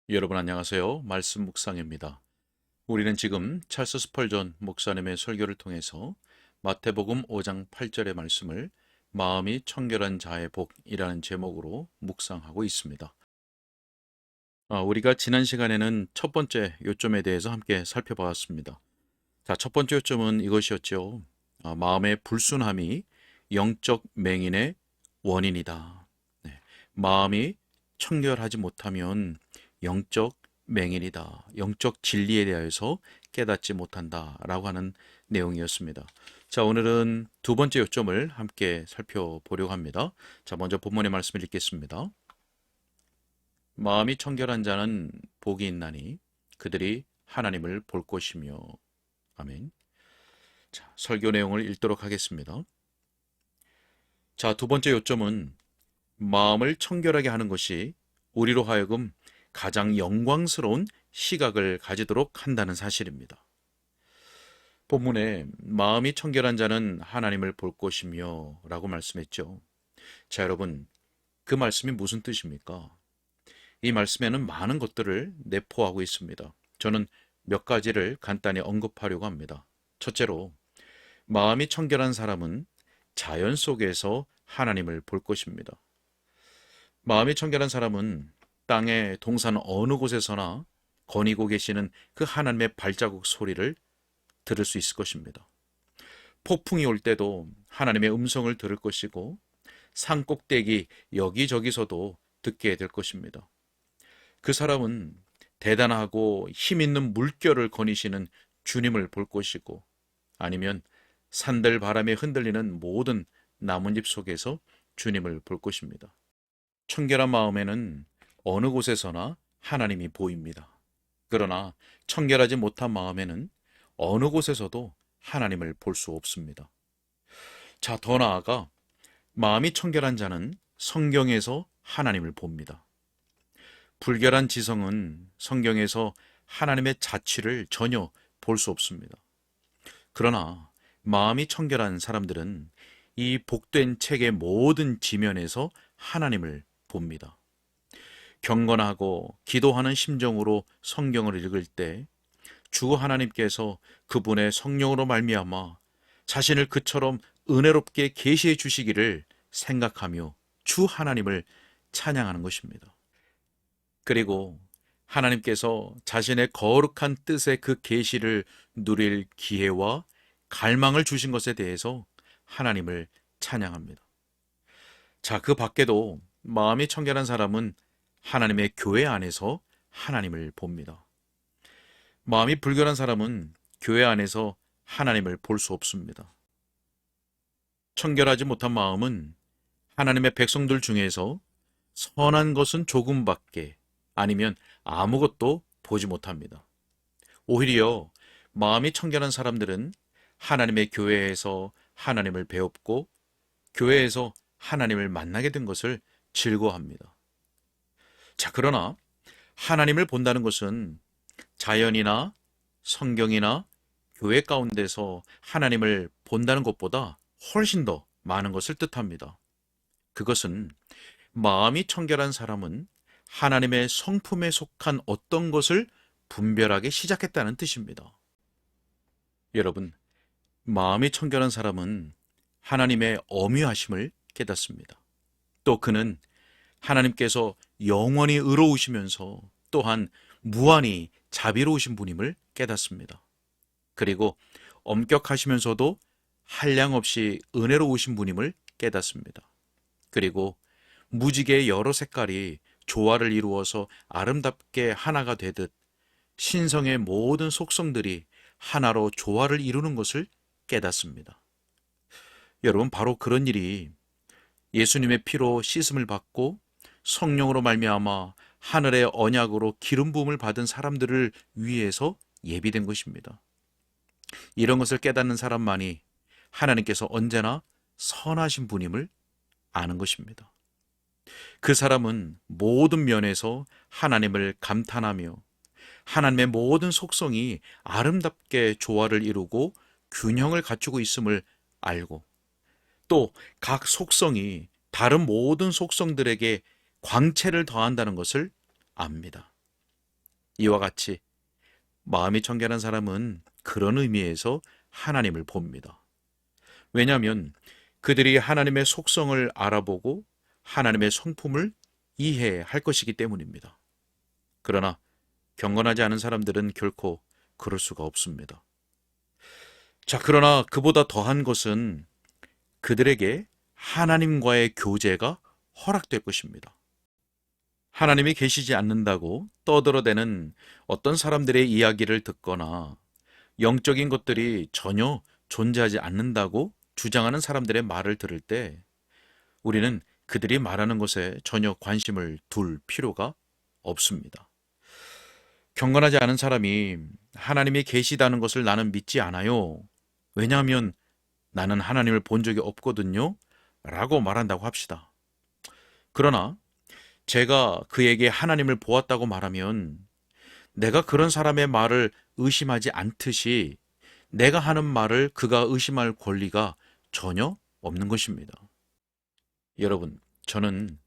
여러분 안녕하세요. 말씀 묵상입니다. 우리는 지금 찰스 스펄전 목사님의 설교를 통해서 마태복음 5장 8절의 말씀을 마음이 청결한 자의 복이라는 제목으로 묵상하고 있습니다. 우리가 지난 시간에는 첫 번째 요점에 대해서 함께 살펴보았습니다. 자, 첫 번째 요점은 이것이었죠. 마음의 불순함이 영적 맹인의 원인이다. 네, 마음이 청결하지 못하면 영적 맹인이다. 영적 진리에 대해서 깨닫지 못한다라고 하는 내용이었습니다. 자, 오늘은 두 번째 요점을 함께 살펴보려고 합니다. 자, 먼저 본문의 말씀을 읽겠습니다. 마음이 청결한 자는 복이 있나니 그들이 하나님을 볼 것이며. 아멘. 자, 설교 내용을 읽도록 하겠습니다. 자, 두 번째 요점은 마음을 청결하게 하는 것이 우리로 하여금 가장 영광스러운 시각을 가지도록 한다는 사실입니다. 본문에 마음이 청결한 자는 하나님을 볼 것이며 라고 말씀했죠. 자, 여러분, 그 말씀이 무슨 뜻입니까? 이 말씀에는 많은 것들을 내포하고 있습니다. 저는 몇 가지를 간단히 언급하려고 합니다. 첫째로, 마음이 청결한 사람은 자연 속에서 하나님을 볼 것입니다. 마음이 청결한 사람은 땅의 동산 어느 곳에서나 거니고 계시는 그 하나님의 발자국 소리를 들을 수 있을 것입니다. 폭풍이 올 때도 하나님의 음성을 들을 것이고 산꼭대기 여기저기서도 듣게 될 것입니다. 그 사람은 대단하고 힘 있는 물결을 거니시는 주님을 볼 것이고 아니면 산들 바람에 흔들리는 모든 나뭇잎 속에서 주님을 볼 것입니다. 청결한 마음에는 어느 곳에서나 하나님이 보입니다. 그러나 청결하지 못한 마음에는 어느 곳에서도 하나님을 볼 수 없습니다. 자, 더 나아가 마음이 청결한 자는 성경에서 하나님을 봅니다. 불결한 지성은 성경에서 하나님의 자취를 전혀 볼 수 없습니다. 그러나 마음이 청결한 사람들은 이 복된 책의 모든 지면에서 하나님을 봅니다. 경건하고 기도하는 심정으로 성경을 읽을 때 주 하나님께서 그분의 성령으로 말미암아 자신을 그처럼 은혜롭게 계시해 주시기를 생각하며 주 하나님을 찬양하는 것입니다. 그리고 하나님께서 자신의 거룩한 뜻의 그 계시를 누릴 기회와 갈망을 주신 것에 대해서 하나님을 찬양합니다. 자, 그 밖에도 마음이 청결한 사람은 하나님의 교회 안에서 하나님을 봅니다. 마음이 불결한 사람은 교회 안에서 하나님을 볼 수 없습니다. 청결하지 못한 마음은 하나님의 백성들 중에서 선한 것은 조금밖에 아니면 아무것도 보지 못합니다. 오히려 마음이 청결한 사람들은 하나님의 교회에서 하나님을 배웠고 교회에서 하나님을 만나게 된 것을 즐거워합니다. 자, 그러나 하나님을 본다는 것은 자연이나 성경이나 교회 가운데서 하나님을 본다는 것보다 훨씬 더 많은 것을 뜻합니다. 그것은 마음이 청결한 사람은 하나님의 성품에 속한 어떤 것을 분별하기 시작했다는 뜻입니다. 여러분, 마음이 청결한 사람은 하나님의 엄위하심을 깨닫습니다. 또 그는 하나님께서 영원히 의로우시면서 또한 무한히 자비로우신 분임을 깨닫습니다. 그리고 엄격하시면서도 한량없이 은혜로우신 분임을 깨닫습니다. 그리고 무지개의 여러 색깔이 조화를 이루어서 아름답게 하나가 되듯 신성의 모든 속성들이 하나로 조화를 이루는 것을 깨닫습니다. 여러분, 바로 그런 일이 예수님의 피로 씻음을 받고 성령으로 말미암아 하늘의 언약으로 기름 부음을 받은 사람들을 위해서 예비된 것입니다. 이런 것을 깨닫는 사람만이 하나님께서 언제나 선하신 분임을 아는 것입니다. 그 사람은 모든 면에서 하나님을 감탄하며 하나님의 모든 속성이 아름답게 조화를 이루고 균형을 갖추고 있음을 알고 또 각 속성이 다른 모든 속성들에게 광채를 더한다는 것을 압니다. 이와 같이 마음이 청결한 사람은 그런 의미에서 하나님을 봅니다. 왜냐하면 그들이 하나님의 속성을 알아보고 하나님의 성품을 이해할 것이기 때문입니다. 그러나 경건하지 않은 사람들은 결코 그럴 수가 없습니다. 자, 그러나 그보다 더한 것은 그들에게 하나님과의 교제가 허락될 것입니다. 하나님이 계시지 않는다고 떠들어대는 어떤 사람들의 이야기를 듣거나 영적인 것들이 전혀 존재하지 않는다고 주장하는 사람들의 말을 들을 때 우리는 그들이 말하는 것에 전혀 관심을 둘 필요가 없습니다. 경건하지 않은 사람이 하나님이 계시다는 것을 나는 믿지 않아요. 왜냐하면 나는 하나님을 본 적이 없거든요. 라고 말한다고 합시다. 그러나 제가 그에게 하나님을 보았다고 말하면 내가 그런 사람의 말을 의심하지 않듯이 내가 하는 말을 그가 의심할 권리가 전혀 없는 것입니다. 여러분, 저는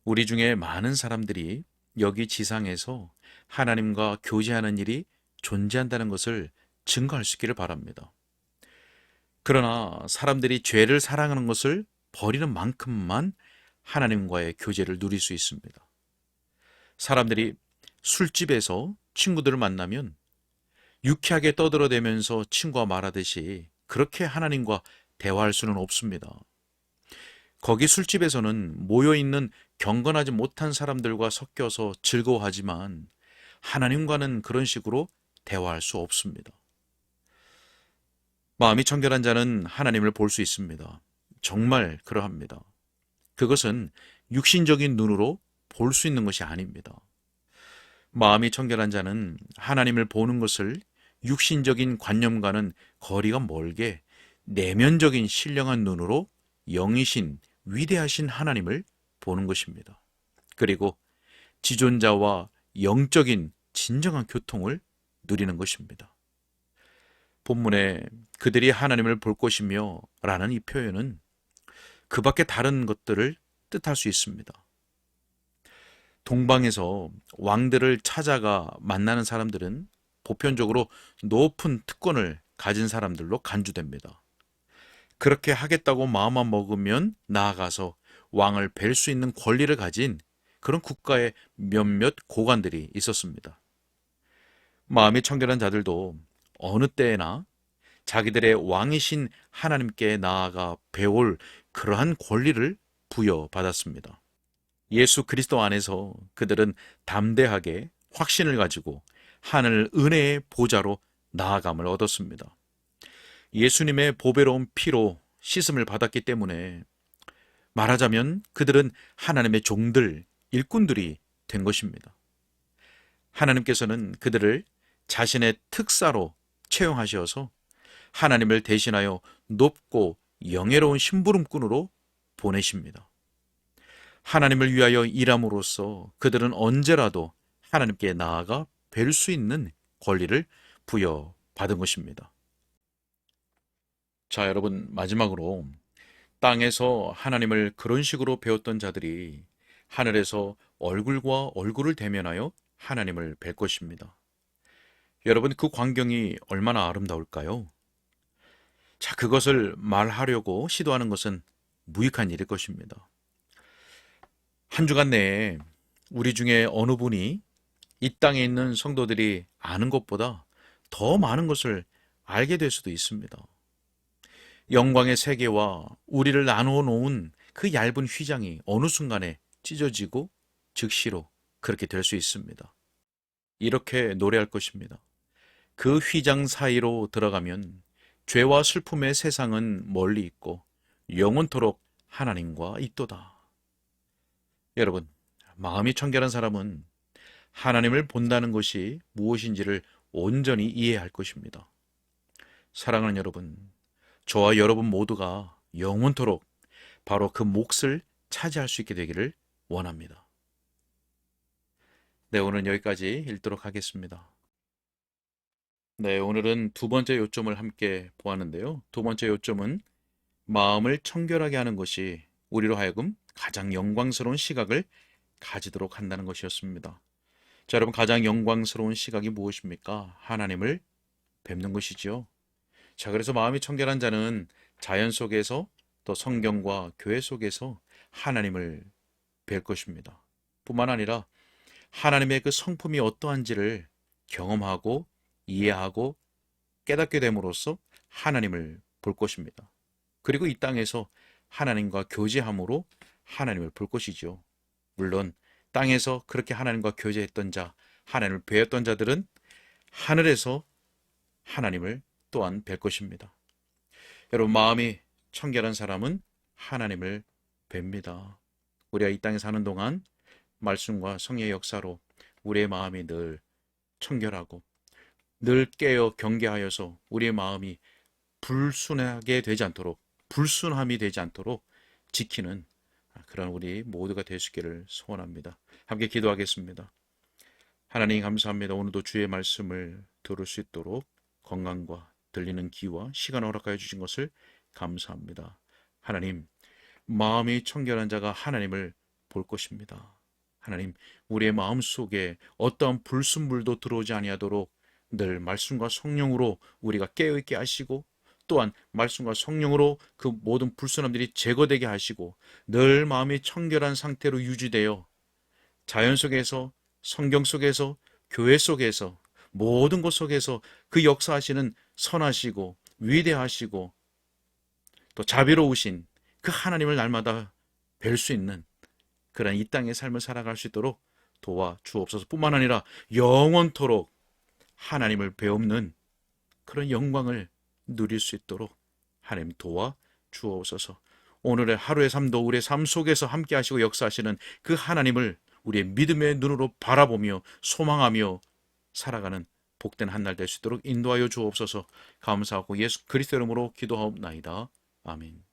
우리 중에 많은 사람들이 여기 지상에서 하나님과 교제하는 일이 존재한다는 것을 증거할 수 있기를 바랍니다. 그러나 사람들이 죄를 사랑하는 것을 버리는 만큼만 하나님과의 교제를 누릴 수 있습니다. 사람들이 술집에서 친구들을 만나면 유쾌하게 떠들어대면서 친구와 말하듯이 그렇게 하나님과 대화할 수는 없습니다. 거기 술집에서는 모여있는 경건하지 못한 사람들과 섞여서 즐거워하지만 하나님과는 그런 식으로 대화할 수 없습니다. 마음이 청결한 자는 하나님을 볼 수 있습니다. 정말 그러합니다. 그것은 육신적인 눈으로 볼 수 있는 것이 아닙니다. 마음이 청결한 자는 하나님을 보는 것을 육신적인 관념과는 거리가 멀게 내면적인 신령한 눈으로 영이신 위대하신 하나님을 보는 것입니다. 그리고 지존자와 영적인 진정한 교통을 누리는 것입니다. 본문에 그들이 하나님을 볼 것이며 라는 이 표현은 그 밖에 다른 것들을 뜻할 수 있습니다. 동방에서 왕들을 찾아가 만나는 사람들은 보편적으로 높은 특권을 가진 사람들로 간주됩니다. 그렇게 하겠다고 마음만 먹으면 나아가서 왕을 뵐 수 있는 권리를 가진 그런 국가의 몇몇 고관들이 있었습니다. 마음이 청결한 자들도 어느 때에나 자기들의 왕이신 하나님께 나아가 배울 그러한 권리를 부여받았습니다. 예수 그리스도 안에서 그들은 담대하게 확신을 가지고 하늘 은혜의 보좌로 나아감을 얻었습니다. 예수님의 보배로운 피로 씻음을 받았기 때문에 말하자면 그들은 하나님의 종들, 일꾼들이 된 것입니다. 하나님께서는 그들을 자신의 특사로 채용하셔서 하나님을 대신하여 높고 영예로운 심부름꾼으로 보내십니다. 하나님을 위하여 일함으로써 그들은 언제라도 하나님께 나아가 뵐 수 있는 권리를 부여받은 것입니다. 자, 여러분, 마지막으로 땅에서 하나님을 그런 식으로 배웠던 자들이 하늘에서 얼굴과 얼굴을 대면하여 하나님을 뵐 것입니다. 여러분, 그 광경이 얼마나 아름다울까요? 자, 그것을 말하려고 시도하는 것은 무익한 일일 것입니다. 한 주간 내에 우리 중에 어느 분이 이 땅에 있는 성도들이 아는 것보다 더 많은 것을 알게 될 수도 있습니다. 영광의 세계와 우리를 나누어 놓은 그 얇은 휘장이 어느 순간에 찢어지고 즉시로 그렇게 될 수 있습니다. 이렇게 노래할 것입니다. 그 휘장 사이로 들어가면 죄와 슬픔의 세상은 멀리 있고 영원토록 하나님과 있도다. 여러분, 마음이 청결한 사람은 하나님을 본다는 것이 무엇인지를 온전히 이해할 것입니다. 사랑하는 여러분, 저와 여러분 모두가 영원토록 바로 그 몫을 차지할 수 있게 되기를 원합니다. 네, 오늘은 여기까지 읽도록 하겠습니다. 네, 오늘은 두 번째 요점을 함께 보았는데요. 두 번째 요점은 마음을 청결하게 하는 것이 우리로 하여금 가장 영광스러운 시각을 가지도록 한다는 것이었습니다. 자, 여러분 가장 영광스러운 시각이 무엇입니까? 하나님을 뵙는 것이지요. 자, 그래서 마음이 청결한 자는 자연 속에서 또 성경과 교회 속에서 하나님을 뵐 것입니다. 뿐만 아니라 하나님의 그 성품이 어떠한지를 경험하고 이해하고 깨닫게 됨으로써 하나님을 볼 것입니다. 그리고 이 땅에서 하나님과 교제함으로 하나님을 볼 것이죠. 물론 땅에서 그렇게 하나님과 교제했던 자, 하나님을 배웠던 자들은 하늘에서 하나님을 또한 뵐 것입니다. 여러분 마음이 청결한 사람은 하나님을 뵙니다. 우리가 이 땅에 사는 동안 말씀과 성령의 역사로 우리의 마음이 늘 청결하고 늘 깨어 경계하여서 우리의 마음이 불순하게 되지 않도록, 불순함이 되지 않도록 지키는 그런 우리 모두가 될 수 있기를 소원합니다. 함께 기도하겠습니다. 하나님 감사합니다. 오늘도 주의 말씀을 들을 수 있도록 건강과 들리는 귀와 시간을 허락하여 주신 것을 감사합니다. 하나님, 마음이 청결한 자가 하나님을 볼 것입니다. 하나님, 우리의 마음 속에 어떠한 불순물도 들어오지 아니하도록 늘 말씀과 성령으로 우리가 깨어있게 하시고 또한 말씀과 성령으로 그 모든 불순함들이 제거되게 하시고 늘 마음이 청결한 상태로 유지되어 자연 속에서 성경 속에서 교회 속에서 모든 것 속에서 그 역사하시는 선하시고 위대하시고 또 자비로우신 그 하나님을 날마다 뵐 수 있는 그런 이 땅의 삶을 살아갈 수 있도록 도와 주옵소서. 뿐만 아니라 영원토록 하나님을 배우는 그런 영광을 누릴 수 있도록 하나님 도와 주옵소서. 오늘의 하루의 삶도 우리의 삶 속에서 함께 하시고 역사하시는 그 하나님을 우리의 믿음의 눈으로 바라보며 소망하며 살아가는 복된 한 날 될 수 있도록 인도하여 주옵소서. 감사하고 예수 그리스도 이름으로 기도하옵나이다. 아멘.